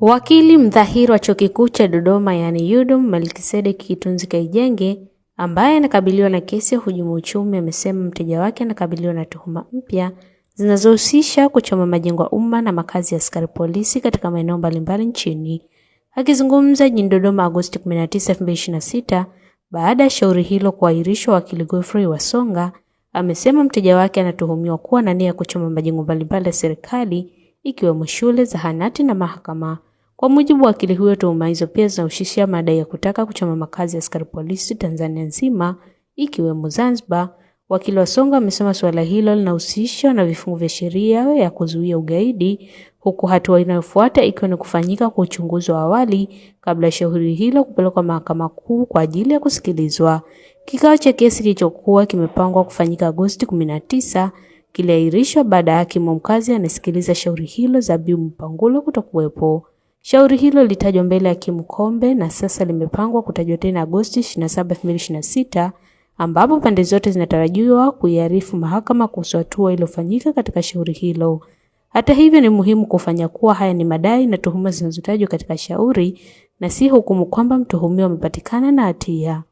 Wakili mdhahiri wa Chuo Kikuu cha Dodoma yaani UDOM Melkisedek Kitunzi Kaijenge ambaye anakabiliwa na kesi ya hujumu uchumi amesema mteja wake anakabiliwa na tuhuma mpya zinazohusisha kuchoma majengo ya umma na makazi ya askari polisi katika maeneo mbalimbali nchini. Akizungumza jijini Dodoma Agosti 19, 2026 baada ya shauri hilo kuahirishwa, wakili Godfrey Wasonga amesema mteja wake anatuhumiwa kuwa na nia ya kuchoma majengo mbalimbali ya serikali ikiwemo shule, zahanati na mahakama. Kwa mujibu wa wakili huyo, tuhuma hizo pia zinahusisha madai ya kutaka kuchoma makazi ya askari polisi Tanzania nzima ikiwemo Zanzibar. Wakili Wasonga amesema suala hilo linahusishwa na vifungu vya sheria ya kuzuia ugaidi, huku hatua inayofuata ikiwa ni kufanyika kwa uchunguzi wa awali kabla ya shauri hilo kupelekwa Mahakama Kuu kwa ajili ya kusikilizwa. Kikao cha kesi kilichokuwa kimepangwa kufanyika Agosti 19 kiliahirishwa baada ya hakimu mkazi anasikiliza shauri hilo Zabibu Mpangulo kutokuwepo. Shauri hilo litajwa mbele ya hakimu Kombe na sasa limepangwa kutajwa tena Agosti 27, 2026 ambapo pande zote zinatarajiwa kuiarifu mahakama kuhusu hatua iliyofanyika katika shauri hilo. Hata hivyo, ni muhimu kufanya kuwa haya ni madai na tuhuma zinazotajwa katika shauri na si hukumu kwamba mtuhumiwa amepatikana na hatia.